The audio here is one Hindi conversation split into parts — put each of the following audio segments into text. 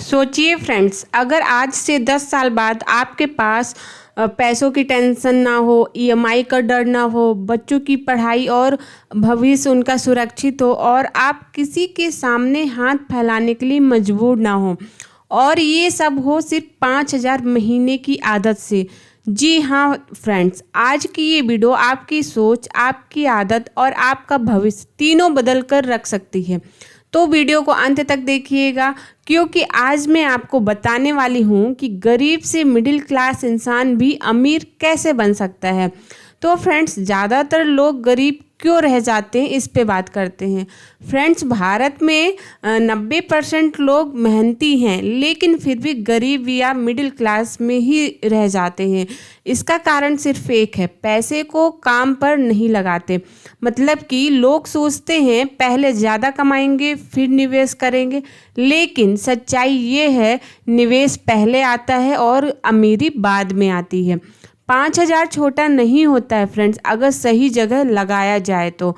सोचिए फ्रेंड्स, अगर आज से 10 साल बाद आपके पास पैसों की टेंशन ना हो, ईएमआई का डर ना हो, बच्चों की पढ़ाई और भविष्य उनका सुरक्षित हो और आप किसी के सामने हाथ फैलाने के लिए मजबूर ना हो, और ये सब हो सिर्फ 5,000 महीने की आदत से। जी हाँ फ्रेंड्स, आज की ये वीडियो आपकी सोच, आपकी आदत और आपका भविष्य तीनों बदल कर रख सकती है। तो वीडियो को अंत तक देखिएगा, क्योंकि आज मैं आपको बताने वाली हूँ कि गरीब से मिडिल क्लास इंसान भी अमीर कैसे बन सकता है। तो फ्रेंड्स, ज़्यादातर लोग गरीब क्यों रह जाते हैं, इस पे बात करते हैं। फ्रेंड्स, भारत में 90% लोग मेहनती हैं, लेकिन फिर भी गरीब या मिडिल क्लास में ही रह जाते हैं। इसका कारण सिर्फ एक है, पैसे को काम पर नहीं लगाते। मतलब कि लोग सोचते हैं पहले ज़्यादा कमाएंगे फिर निवेश करेंगे, लेकिन सच्चाई ये है, निवेश पहले आता है और अमीरी बाद में आती है। 5,000 छोटा नहीं होता है फ्रेंड्स, अगर सही जगह लगाया जाए तो।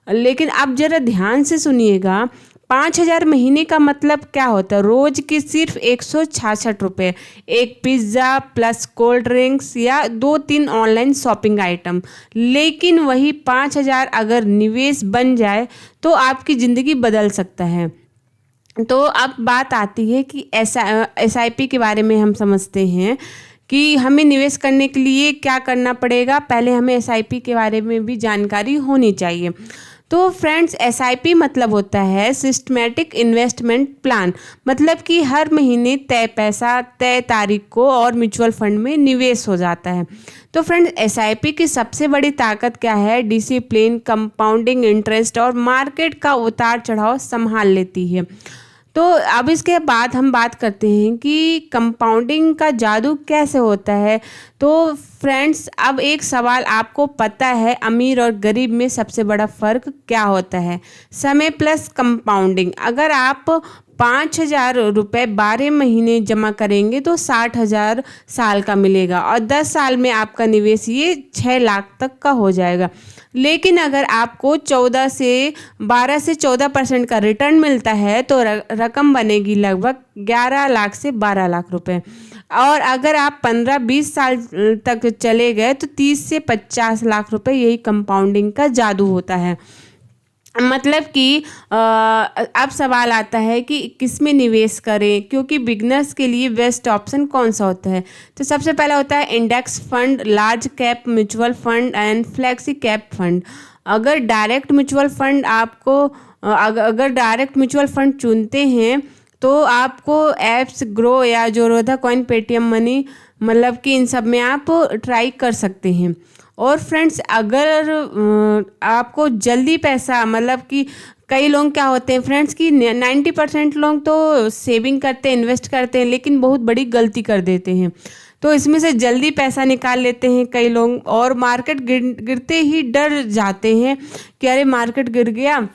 लेकिन अब जरा ध्यान से सुनिएगा, 5,000 महीने का मतलब क्या होता है? रोज के सिर्फ 166 रुपये, एक पिज्ज़ा प्लस कोल्ड ड्रिंक्स या 2-3 ऑनलाइन शॉपिंग आइटम। लेकिन वही 5,000 अगर निवेश बन जाए तो आपकी ज़िंदगी बदल सकता है। तो अब बात आती है कि SIP के बारे में हम समझते हैं कि हमें निवेश करने के लिए क्या करना पड़ेगा। पहले हमें SIP के बारे में भी जानकारी होनी चाहिए। तो फ्रेंड्स, SIP मतलब होता है सिस्टमेटिक इन्वेस्टमेंट प्लान। मतलब कि हर महीने तय पैसा तय तारीख को और म्यूचुअल फंड में निवेश हो जाता है। तो फ्रेंड्स, SIP की सबसे बड़ी ताकत क्या है? डिसिप्लिन, कंपाउंडिंग इंटरेस्ट और मार्केट का उतार चढ़ाव संभाल लेती है। तो अब इसके बाद हम बात करते हैं कि कंपाउंडिंग का जादू कैसे होता है। तो फ्रेंड्स, अब एक सवाल आपको पता है, अमीर और गरीब में सबसे बड़ा फ़र्क क्या होता है? समय प्लस कंपाउंडिंग। अगर आप 5,000 रुपये 12 महीने जमा करेंगे तो 60,000 साल का मिलेगा और 10 साल में आपका निवेश ये 6 लाख तक का हो जाएगा। लेकिन अगर आपको 12 से 14% का रिटर्न मिलता है तो रकम बनेगी लगभग 11 लाख से 12 लाख रुपए। और अगर आप 15-20 साल तक चले गए तो 30 से 50 लाख रुपए, यही कंपाउंडिंग का जादू होता है। मतलब कि अब सवाल आता है कि किस में निवेश करें, क्योंकि बिगनर्स के लिए बेस्ट ऑप्शन कौन सा होता है। तो सबसे पहला होता है index fund, large cap mutual fund and flexi cap fund. अगर डायरेक्ट म्यूचुअल फंड अगर डायरेक्ट म्यूचुअल फंड चुनते हैं तो आपको एप्स ग्रो या जोरोधा कॉइन, पेटीएम मनी, मतलब कि इन सब में आप ट्राई कर सकते हैं। और फ्रेंड्स, अगर आपको जल्दी पैसा, मतलब कि कई लोग क्या होते हैं फ्रेंड्स कि 90% लोग तो सेविंग करते हैं, इन्वेस्ट करते हैं, लेकिन बहुत बड़ी गलती कर देते हैं। तो इसमें से जल्दी पैसा निकाल लेते हैं कई लोग, और मार्केट गिरते ही डर जाते हैं कि अरे मार्केट गिर गया,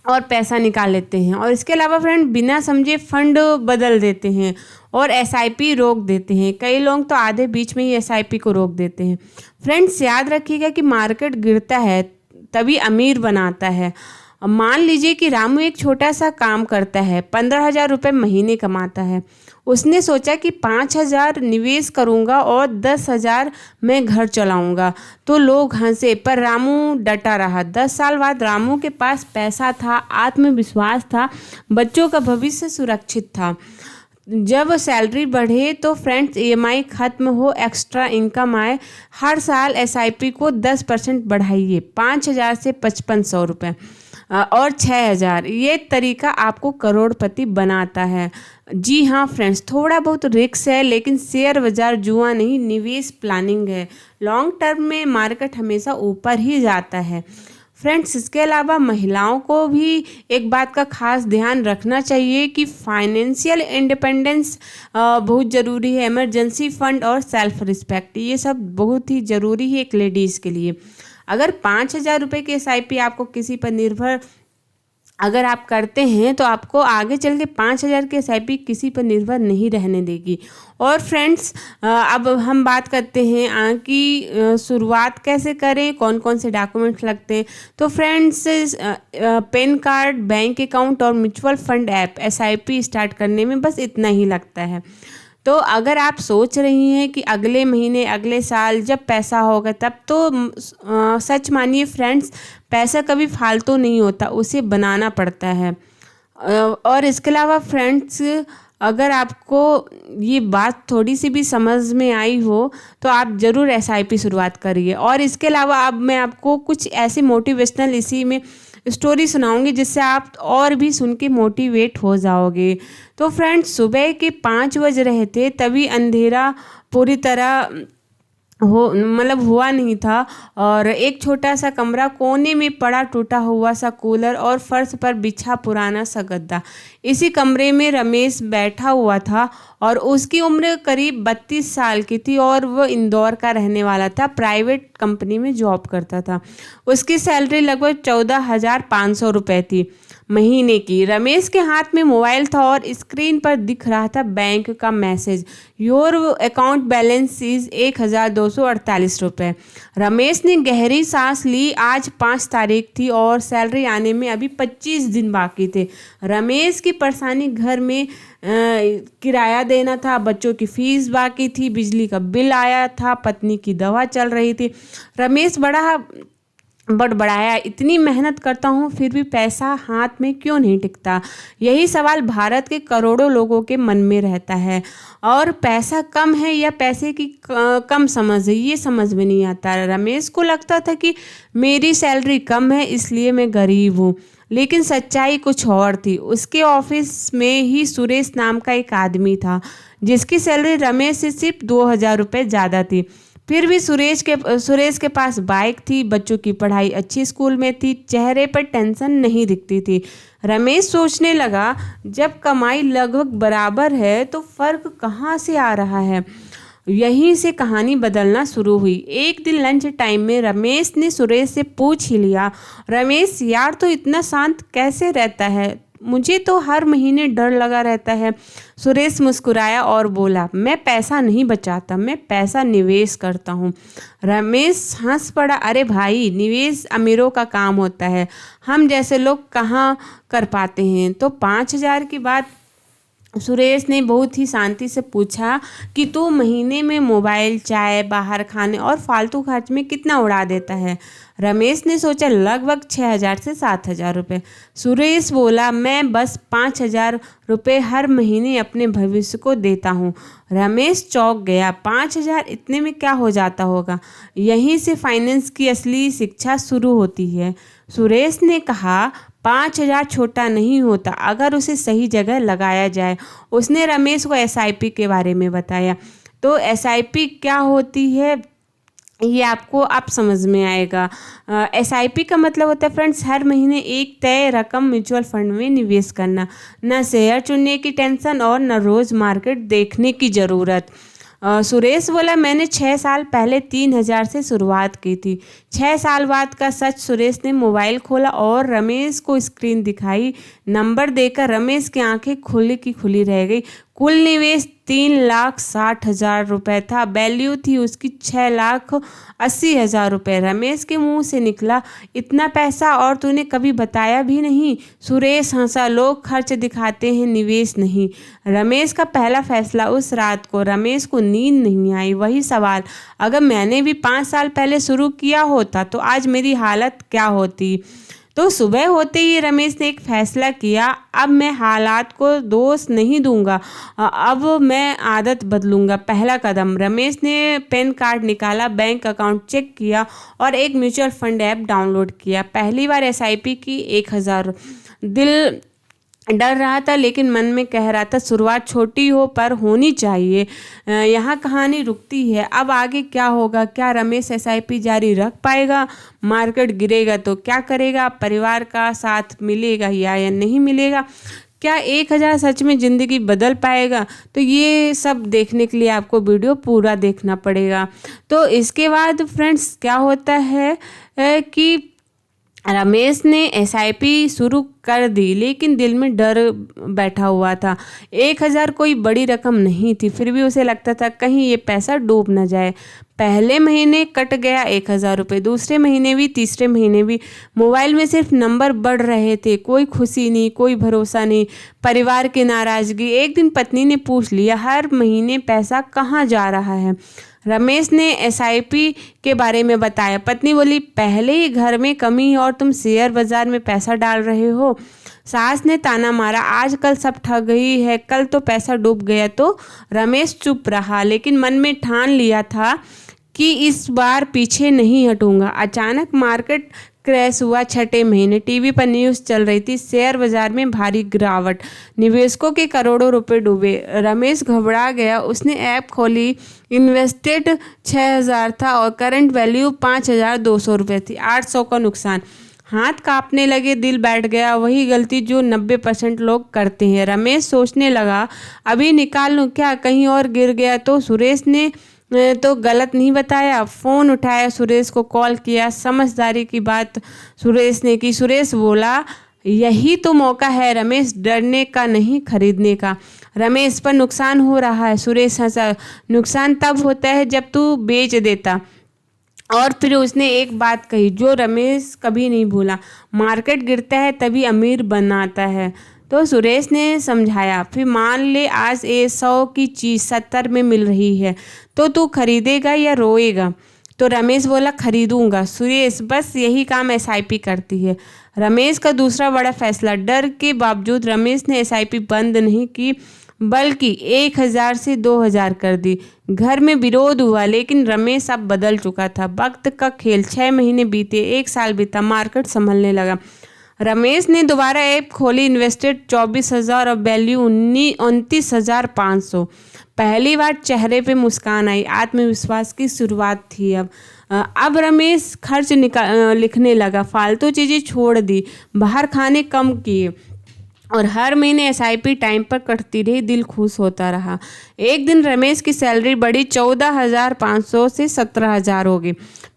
और पैसा निकाल लेते हैं। और इसके अलावा फ्रेंड, बिना समझे फंड बदल देते हैं और SIP रोक देते हैं। कई लोग तो आधे बीच में ही SIP को रोक देते हैं। फ्रेंड्स, याद रखिएगा कि मार्केट गिरता है तभी अमीर बनाता है। मान लीजिए कि रामू एक छोटा सा काम करता है, 15,000 रुपये महीने कमाता है। उसने सोचा कि 5,000 निवेश करूंगा और 10,000 मैं घर चलाऊंगा। तो लोग हंसे, पर रामू डटा रहा। 10 साल बाद रामू के पास पैसा था, आत्मविश्वास था, बच्चों का भविष्य सुरक्षित था। जब सैलरी बढ़े तो फ्रेंड्स, EMI खत्म हो, एक्स्ट्रा इनकम आए, हर साल SIP को 10% बढ़ाइए, 5,000 से 5,500 रुपये और 6,000। ये तरीका आपको करोड़पति बनाता है। जी हाँ फ्रेंड्स, थोड़ा बहुत रिस्क है, लेकिन शेयर बाजार जुआ नहीं, निवेश प्लानिंग है। लॉन्ग टर्म में मार्केट हमेशा ऊपर ही जाता है। फ्रेंड्स, इसके अलावा महिलाओं को भी एक बात का खास ध्यान रखना चाहिए कि फाइनेंशियल इंडिपेंडेंस बहुत ज़रूरी है। इमरजेंसी फंड और सेल्फ रिस्पेक्ट, ये सब बहुत ही ज़रूरी है एक लेडीज़ के लिए। अगर 5,000 रुपये की SIP आपको किसी पर निर्भर अगर आप करते हैं तो आपको आगे चल के 5,000 की एसआईपी किसी पर निर्भर नहीं रहने देगी। और फ्रेंड्स, अब हम बात करते हैं कि शुरुआत कैसे करें, कौन कौन से डॉक्यूमेंट्स लगते हैं। तो friends, PAN card, bank account और mutual fund app SIP start करने में बस इतना ही लगता है। तो अगर आप सोच रही हैं कि अगले महीने, अगले साल जब पैसा होगा तब, तो सच मानिए फ्रेंड्स, पैसा कभी फालतू नहीं होता, उसे बनाना पड़ता है। और इसके अलावा फ्रेंड्स, अगर आपको ये बात थोड़ी सी भी समझ में आई हो तो आप ज़रूर एसआईपी शुरुआत करिए। और इसके अलावा अब मैं आपको कुछ ऐसे मोटिवेशनल इसी में स्टोरी सुनाऊंगी जिससे आप और भी सुन के मोटिवेट हो जाओगे। तो फ्रेंड्स, सुबह के 5 बज रहे थे तभी अंधेरा पूरी तरह हुआ नहीं था, और एक छोटा सा कमरा, कोने में पड़ा टूटा हुआ सा कूलर और फर्श पर बिछा पुराना सा गद्दा। इसी कमरे में रमेश बैठा हुआ था और उसकी उम्र करीब 32 साल की थी और वो इंदौर का रहने वाला था। प्राइवेट कंपनी में जॉब करता था। उसकी सैलरी लगभग 14,500 रुपये थी महीने की। रमेश के हाथ में मोबाइल था और स्क्रीन पर दिख रहा था बैंक का message, your account balance is 1,248 रुपये। रमेश ने गहरी सांस ली। आज 5 तारीख थी और सैलरी आने में अभी 25 दिन बाकी थे। रमेश की परेशानी, घर में किराया देना था, बच्चों की फीस बाकी थी, बिजली का बिल आया था, पत्नी की दवा चल रही थी। रमेश बड़बड़ाया, इतनी मेहनत करता हूँ फिर भी पैसा हाथ में क्यों नहीं टिकता। यही सवाल भारत के करोड़ों लोगों के मन में रहता है। और पैसा कम है या पैसे की कम समझ है, ये समझ में नहीं आता। रमेश को लगता था कि मेरी सैलरी कम है इसलिए मैं गरीब हूँ, लेकिन सच्चाई कुछ और थी। उसके ऑफिस में ही सुरेश नाम का एक आदमी था जिसकी सैलरी रमेश से सिर्फ 2,000 रुपये ज़्यादा थी। फिर भी सुरेश के पास बाइक थी, बच्चों की पढ़ाई अच्छी स्कूल में थी, चेहरे पर टेंशन नहीं दिखती थी। रमेश सोचने लगा, जब कमाई लगभग बराबर है तो फर्क कहाँ से आ रहा है। यहीं से कहानी बदलना शुरू हुई। एक दिन लंच टाइम में रमेश ने सुरेश से पूछ ही लिया, रमेश यार, तो इतना शांत कैसे रहता है? मुझे तो हर महीने डर लगा रहता है। सुरेश मुस्कुराया और बोला, मैं पैसा नहीं बचाता, मैं पैसा निवेश करता हूँ। रमेश हंस पड़ा, अरे भाई, निवेश अमीरों का काम होता है, हम जैसे लोग कहाँ कर पाते हैं। तो 5,000 की बात सुरेश ने बहुत ही शांति से पूछा कि तू महीने में मोबाइल, चाय, बाहर खाने और फालतू खर्च में कितना उड़ा देता है? रमेश ने सोचा, लगभग 6,000 से 7,000 रुपये। सुरेश बोला, मैं बस 5,000 रुपये हर महीने अपने भविष्य को देता हूँ। रमेश चौंक गया, 5,000 इतने में क्या हो जाता होगा? यहीं से फाइनेंस की असली शिक्षा शुरू होती है। सुरेश ने कहा, 5,000 छोटा नहीं होता अगर उसे सही जगह लगाया जाए। उसने रमेश को एसआईपी के बारे में बताया। तो एसआईपी क्या होती है ये आपको अब समझ में आएगा। एसआईपी का मतलब होता है फ्रेंड्स, हर महीने एक तय रकम म्यूचुअल फंड में निवेश करना। न शेयर चुनने की टेंशन और न रोज़ मार्केट देखने की ज़रूरत। सुरेश बोला, मैंने 6 साल पहले 3,000 से शुरुआत की थी। 6 साल बाद का सच। सुरेश ने मोबाइल खोला और रमेश को स्क्रीन दिखाई। नंबर देकर रमेश की आंखें खुली की खुली रह गई। कुल निवेश 3,60,000 रुपये था। वैल्यू थी उसकी 6,80,000 रुपये। रमेश के मुंह से निकला, इतना पैसा और तूने कभी बताया भी नहीं? सुरेश हंसा, लोग खर्च दिखाते हैं, निवेश नहीं। रमेश का पहला फैसला। उस रात को रमेश को नींद नहीं आई। वही सवाल, अगर मैंने भी 5 साल पहले शुरू किया होता तो आज मेरी हालत क्या होती? तो सुबह होते ही रमेश ने एक फैसला किया, अब मैं हालात को दोष नहीं दूंगा, अब मैं आदत बदलूंगा। पहला कदम, रमेश ने पैन कार्ड निकाला, बैंक अकाउंट चेक किया और एक म्यूचुअल फंड ऐप डाउनलोड किया। पहली बार एसआईपी की 1,000। दिल डर रहा था लेकिन मन में कह रहा था, शुरुआत छोटी हो पर होनी चाहिए। यहाँ कहानी रुकती है। अब आगे क्या होगा? क्या रमेश एसआईपी जारी रख पाएगा? मार्केट गिरेगा तो क्या करेगा? परिवार का साथ मिलेगा या नहीं मिलेगा? क्या 1,000 सच में ज़िंदगी बदल पाएगा? तो ये सब देखने के लिए आपको वीडियो पूरा देखना पड़ेगा। तो इसके बाद फ्रेंड्स क्या होता है कि रमेश ने एसआईपी शुरू कर दी, लेकिन दिल में डर बैठा हुआ था। 1,000 कोई बड़ी रकम नहीं थी, फिर भी उसे लगता था कहीं ये पैसा डूब न जाए। पहले महीने कट गया 1,000 रुपये, दूसरे महीने भी, तीसरे महीने भी। मोबाइल में सिर्फ नंबर बढ़ रहे थे, कोई खुशी नहीं, कोई भरोसा नहीं, परिवार की नाराज़गी। एक दिन पत्नी ने पूछ लिया, हर महीने पैसा कहाँ जा रहा है? रमेश ने एसआईपी के बारे में बताया। पत्नी बोली, पहले ही घर में कमी है और तुम शेयर बाजार में पैसा डाल रहे हो। सास ने ताना मारा, आजकल सब ठग ही है, कल तो पैसा डूब गया। तो रमेश चुप रहा, लेकिन मन में ठान लिया था कि इस बार पीछे नहीं हटूंगा। अचानक मार्केट क्रैश हुआ। छठे महीने टीवी पर न्यूज़ चल रही थी, शेयर बाजार में भारी गिरावट, निवेशकों के करोड़ों रुपए डूबे। रमेश घबरा गया। उसने ऐप खोली। इन्वेस्टेड 6,000 था और करंट वैल्यू 5,200 रुपये थी। 800 का नुकसान। हाथ कांपने लगे, दिल बैठ गया। वही गलती जो 90% लोग करते हैं। रमेश सोचने लगा, अभी निकाल लूँ क्या, कहीं और गिर गया तो? सुरेश ने तो गलत नहीं बताया। फ़ोन उठाया, सुरेश को कॉल किया। समझदारी की बात सुरेश ने की। सुरेश बोला, यही तो मौका है रमेश, डरने का नहीं, खरीदने का। रमेश पर नुकसान हो रहा है। सुरेश हंसा, नुकसान तब होता है जब तू बेच देता। और फिर उसने एक बात कही जो रमेश कभी नहीं भूला, मार्केट गिरता है तभी अमीर बनाता है। तो सुरेश ने समझाया, फिर मान ले आज ये 100 की चीज़ 70 में मिल रही है, तो तू खरीदेगा या रोएगा? तो रमेश बोला, खरीदूंगा। सुरेश, बस यही काम एसआईपी करती है। रमेश का दूसरा बड़ा फैसला। डर के बावजूद रमेश ने एसआईपी बंद नहीं की, बल्कि 1,000 से 2,000 कर दी। घर में विरोध हुआ, लेकिन रमेश अब बदल चुका था। वक्त का खेल। 6 महीने बीते, 1 साल बीता, मार्केट संभलने लगा। रमेश ने दोबारा ऐप खोली। इन्वेस्टेड 24,000 और वैल्यू 29,500। पहली बार चेहरे पे मुस्कान आई, आत्मविश्वास की शुरुआत थी। अब रमेश खर्च लिखने लगा, फालतू चीज़ें छोड़ दी, बाहर खाने कम किए और हर महीने एसआईपी टाइम पर कटती रही। दिल खुश होता रहा। एक दिन रमेश की सैलरी बढ़ी, 14,500 से 17,000 हो गई।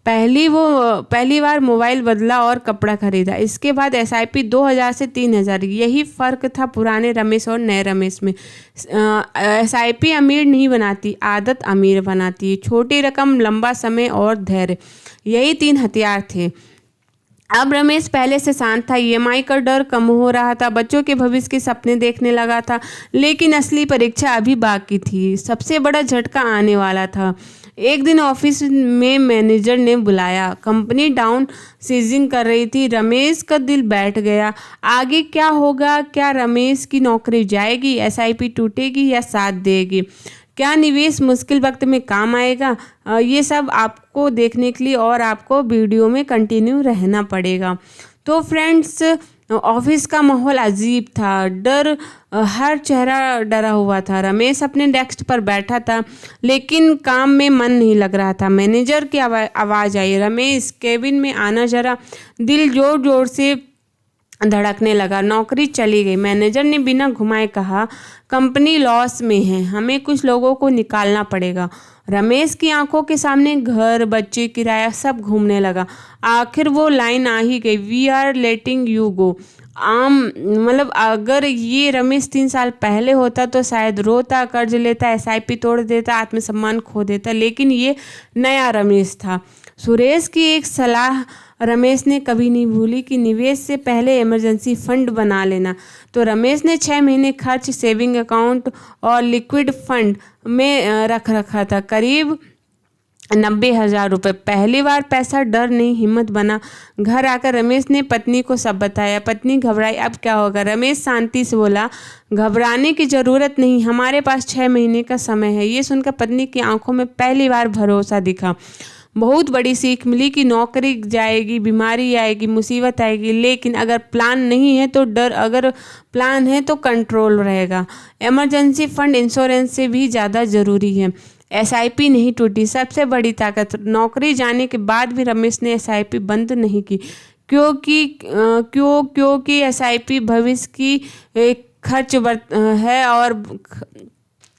पहली बार मोबाइल बदला और कपड़ा खरीदा। इसके बाद एसआईपी 2,000 से 3,000। यही फ़र्क था पुराने रमेश और नए रमेश में। एसआईपी अमीर नहीं बनाती, आदत अमीर बनाती है। छोटी रकम, लंबा समय और धैर्य, यही 3 हथियार थे। अब रमेश पहले से शांत था। ईएमआई का डर कम हो रहा था, बच्चों के भविष्य के सपने देखने लगा था, लेकिन असली परीक्षा अभी बाकी थी। सबसे बड़ा झटका आने वाला था। एक दिन ऑफिस में मैनेजर ने बुलाया। कंपनी डाउन सीजिंग कर रही थी। रमेश का दिल बैठ गया। आगे क्या होगा? क्या रमेश की नौकरी जाएगी? एसआईपी टूटेगी या साथ देगी? क्या निवेश मुश्किल वक्त में काम आएगा? ये सब आपको देखने के लिए और आपको वीडियो में कंटिन्यू रहना पड़ेगा। तो फ्रेंड्स, ऑफिस का माहौल अजीब था। हर चेहरा डरा हुआ था। रमेश अपने डेस्क पर बैठा था, लेकिन काम में मन नहीं लग रहा था। मैनेजर की आवाज़ आई, रमेश केबिन में आना जरा। दिल जोर जोर से धड़कने लगा। नौकरी चली गई। मैनेजर ने बिना घुमाए कहा, कंपनी लॉस में है, हमें कुछ लोगों को निकालना पड़ेगा। रमेश की आंखों के सामने घर, बच्चे, किराया सब घूमने लगा। आखिर वो लाइन आ ही गई, we are letting you go. अगर ये रमेश 3 साल पहले होता तो शायद रोता, कर्ज लेता, एसआईपी तोड़ देता, आत्मसम्मान खो देता, लेकिन ये नया रमेश था। सुरेश की एक सलाह रमेश ने कभी नहीं भूली कि निवेश से पहले इमरजेंसी फंड बना लेना। तो रमेश ने 6 महीने खर्च सेविंग अकाउंट और लिक्विड फंड में रख रखा था, करीब 90,000 रुपये। पहली बार पैसा डर नहीं, हिम्मत बना। घर आकर रमेश ने पत्नी को सब बताया। पत्नी घबराई, अब क्या होगा? रमेश शांति से बोला, घबराने की ज़रूरत नहीं, हमारे पास 6 महीने का समय है। ये सुनकर पत्नी की आंखों में पहली बार भरोसा दिखा। बहुत बड़ी सीख मिली कि नौकरी जाएगी, बीमारी आएगी, मुसीबत आएगी, लेकिन अगर प्लान नहीं है तो डर, अगर प्लान है तो कंट्रोल रहेगा। इमरजेंसी फंड इंश्योरेंस से भी ज़्यादा ज़रूरी है। एसआईपी नहीं टूटी, सबसे बड़ी ताकत। नौकरी जाने के बाद भी रमेश ने एसआईपी बंद नहीं की, क्योंकि एसआईपी भविष्य की खर्च है और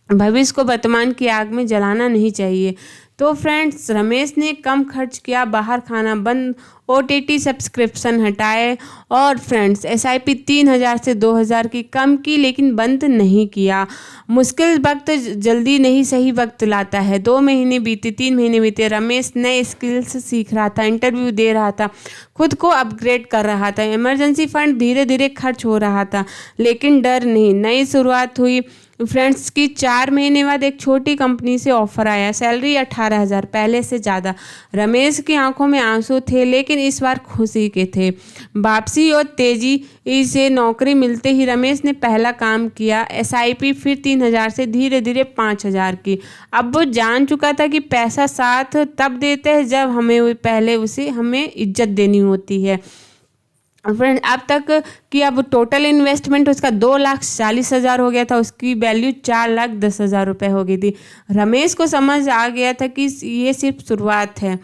भविष्य को वर्तमान की आग में जलाना नहीं चाहिए। तो फ्रेंड्स, रमेश ने कम खर्च किया, बाहर खाना बंद, OTT सब्सक्रिप्शन हटाए और फ्रेंड्स SIP 3,000 से 2,000 की कम की, लेकिन बंद नहीं किया। मुश्किल वक्त जल्दी नहीं सही वक्त लाता है। 2 महीने बीते, 3 महीने बीते, रमेश नए स्किल्स सीख रहा था, इंटरव्यू दे रहा था, खुद को अपग्रेड कर रहा था, इमरजेंसी फंड धीरे धीरे खर्च हो रहा था, लेकिन डर नहीं। नई शुरुआत हुई फ्रेंड्स की 4 महीने बाद एक छोटी कंपनी से ऑफर आया, सैलरी 18,000, पहले से ज़्यादा। रमेश की आंखों में आंसू थे, लेकिन इस बार खुशी के थे। वापसी और तेजी से नौकरी मिलते ही रमेश ने पहला काम किया, SIP फिर 3,000 से धीरे धीरे 5,000 की। अब वो जान चुका था कि पैसा साथ तब देते हैं जब हमें इज्जत देनी होती है। फ्रेंड, अब तक कि अब टोटल इन्वेस्टमेंट उसका 2,40,000 हो गया था, उसकी वैल्यू 4,10,000 रुपये हो गई थी। रमेश को समझ आ गया था कि ये सिर्फ शुरुआत है।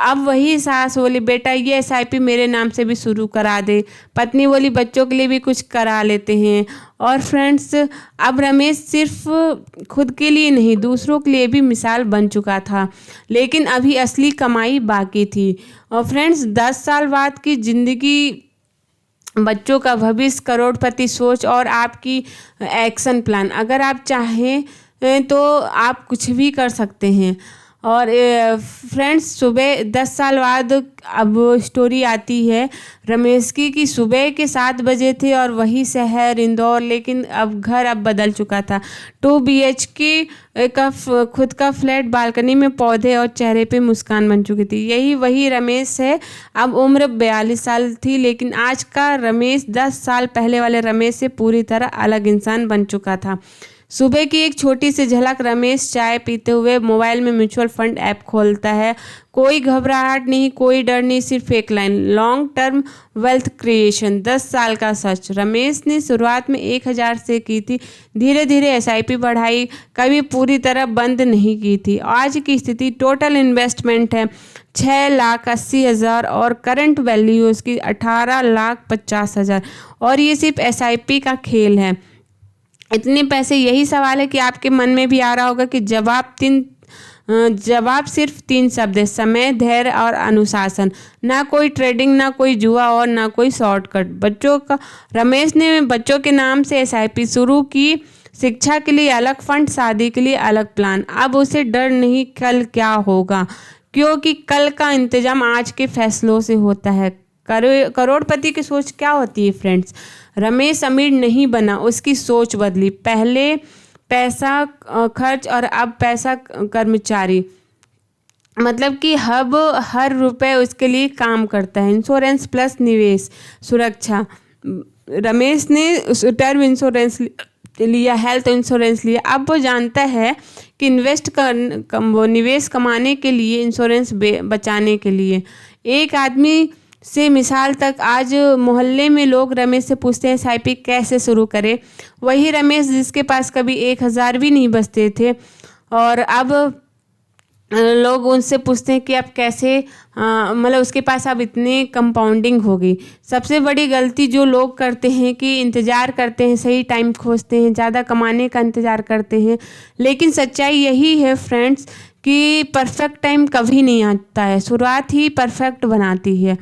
अब वही सास बोली, बेटा ये SIP मेरे नाम से भी शुरू करा दे। पत्नी बोली, बच्चों के लिए भी कुछ करा लेते हैं। और फ्रेंड्स, अब रमेश सिर्फ खुद के लिए नहीं, दूसरों के लिए भी मिसाल बन चुका था, लेकिन अभी असली कमाई बाकी थी। और फ्रेंड्स, 10 साल बाद की ज़िंदगी, बच्चों का भविष्य, करोड़पति सोच और आपकी एक्शन प्लान। अगर आप चाहें तो आप कुछ भी कर सकते हैं। और फ्रेंड्स, सुबह 10 साल बाद अब स्टोरी आती है रमेश की कि सुबह के 7 बजे थे और वही शहर इंदौर, लेकिन अब घर बदल चुका था। 2 BHK का खुद का फ्लैट, बालकनी में पौधे और चेहरे पे मुस्कान बन चुकी थी। यही वही रमेश है। अब उम्र 42 साल थी, लेकिन आज का रमेश 10 साल पहले वाले रमेश से पूरी तरह अलग इंसान बन चुका था। सुबह की एक छोटी सी झलक, रमेश चाय पीते हुए मोबाइल में म्यूचुअल फंड ऐप खोलता है। कोई घबराहट नहीं, कोई डर नहीं, सिर्फ एक line, long term wealth creation, 10 साल का सच। रमेश ने शुरुआत में 1,000 से की थी, धीरे धीरे SIP बढ़ाई, कभी पूरी तरह बंद नहीं की थी। आज की स्थिति, टोटल इन्वेस्टमेंट है 6,80,000 और करंट वैल्यू उसकी 18,50,000, और ये सिर्फ SIP का खेल है। इतने पैसे, यही सवाल है कि आपके मन में भी आ रहा होगा कि जवाब सिर्फ 3 शब्द है, समय, धैर्य और अनुशासन। ना कोई ट्रेडिंग, ना कोई जुआ और ना कोई शॉर्टकट। रमेश ने बच्चों के नाम से SIP शुरू की, शिक्षा के लिए अलग फंड, शादी के लिए अलग प्लान। अब उसे डर नहीं कल क्या होगा, क्योंकि कल का इंतजाम आज के फैसलों से होता है। करोड़पति की सोच क्या होती है फ्रेंड्स? रमेश अमीर नहीं बना, उसकी सोच बदली। पहले पैसा खर्च और अब पैसा कर्मचारी, मतलब कि अब हर रुपए उसके लिए काम करता है। इंश्योरेंस प्लस निवेश सुरक्षा। रमेश ने टर्म इंश्योरेंस लिया, हेल्थ इंश्योरेंस लिया। अब वो जानता है कि निवेश कमाने के लिए, इंश्योरेंस बचाने के लिए। एक आदमी से मिसाल तक, आज मोहल्ले में लोग रमेश से पूछते हैं SIP कैसे शुरू करें। वही रमेश जिसके पास कभी 1,000 भी नहीं बचते थे, और अब लोग उनसे पूछते हैं कि अब कैसे, मतलब उसके पास अब इतने कंपाउंडिंग हो गई। सबसे बड़ी गलती जो लोग करते हैं कि इंतज़ार करते हैं, सही टाइम खोजते हैं, ज़्यादा कमाने का इंतज़ार करते हैं। लेकिन सच्चाई यही है फ्रेंड्स कि परफेक्ट टाइम कभी नहीं आता है, शुरुआत ही परफेक्ट बनाती है।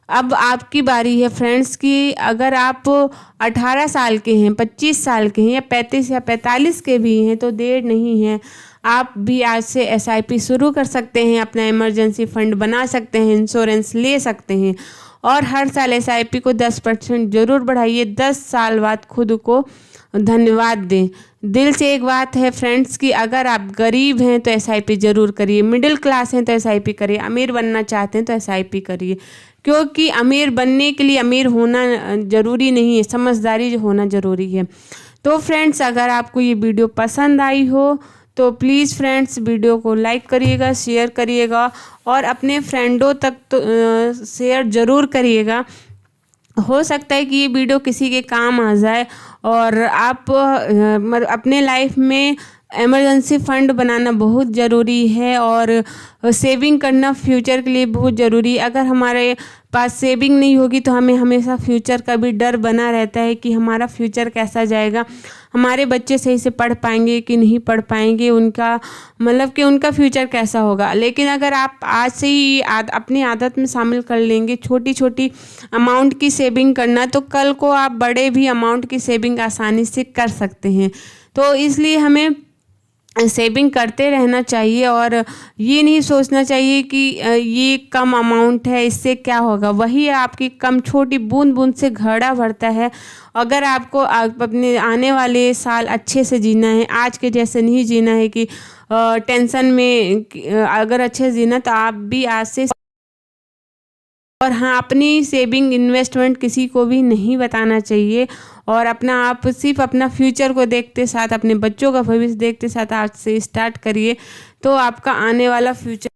अब आपकी बारी है फ्रेंड्स कि अगर आप 18 साल के हैं, 25 साल के हैं, या 35 या 45 के भी हैं, तो देर नहीं है। आप भी आज से SIP शुरू कर सकते हैं, अपना इमरजेंसी फंड बना सकते हैं, इंश्योरेंस ले सकते हैं, और हर साल SIP को 10% ज़रूर बढ़ाइए। 10 साल बाद खुद को धन्यवाद दें। दिल से एक बात है फ्रेंड्स कि अगर आप गरीब हैं तो SIP ज़रूर करिए, मिडिल क्लास हैं तो SIP करिए, अमीर बनना चाहते हैं तो SIP करिए, क्योंकि अमीर बनने के लिए अमीर होना ज़रूरी नहीं है, समझदारी होना ज़रूरी है। तो फ्रेंड्स, अगर आपको ये वीडियो पसंद आई हो तो प्लीज़ फ्रेंड्स वीडियो को लाइक करिएगा, शेयर करिएगा, और अपने फ्रेंडों तक तो शेयर ज़रूर करिएगा। हो सकता है कि ये वीडियो किसी के काम आ जाए, और आप अपने लाइफ में इमरजेंसी फ़ंड बनाना बहुत ज़रूरी है, और सेविंग करना फ्यूचर के लिए बहुत ज़रूरी है। अगर हमारे पास सेविंग नहीं होगी तो हमें हमेशा फ्यूचर का भी डर बना रहता है कि हमारा फ्यूचर कैसा जाएगा, हमारे बच्चे सही से पढ़ पाएंगे कि नहीं पढ़ पाएंगे, उनका मतलब कि उनका फ्यूचर कैसा होगा। लेकिन अगर आप आज से ही अपनी आदत में शामिल कर लेंगे छोटी छोटी अमाउंट की सेविंग करना, तो कल को आप बड़े भी अमाउंट की सेविंग आसानी से कर सकते हैं। तो इसलिए हमें सेविंग करते रहना चाहिए और ये नहीं सोचना चाहिए कि ये कम अमाउंट है इससे क्या होगा। वही आपकी कम छोटी बूंद बूंद से घड़ा भरता है। अगर आपको अपने आने वाले साल अच्छे से जीना है, आज के जैसे नहीं जीना है कि टेंशन में अगर अच्छे से जीना तो आप भी आज से। और हाँ, अपनी सेविंग इन्वेस्टमेंट किसी को भी नहीं बताना चाहिए और अपना आप सिर्फ अपना फ्यूचर को देखते साथ, अपने बच्चों का भविष्य देखते साथ आज से स्टार्ट करिए, तो आपका आने वाला फ्यूचर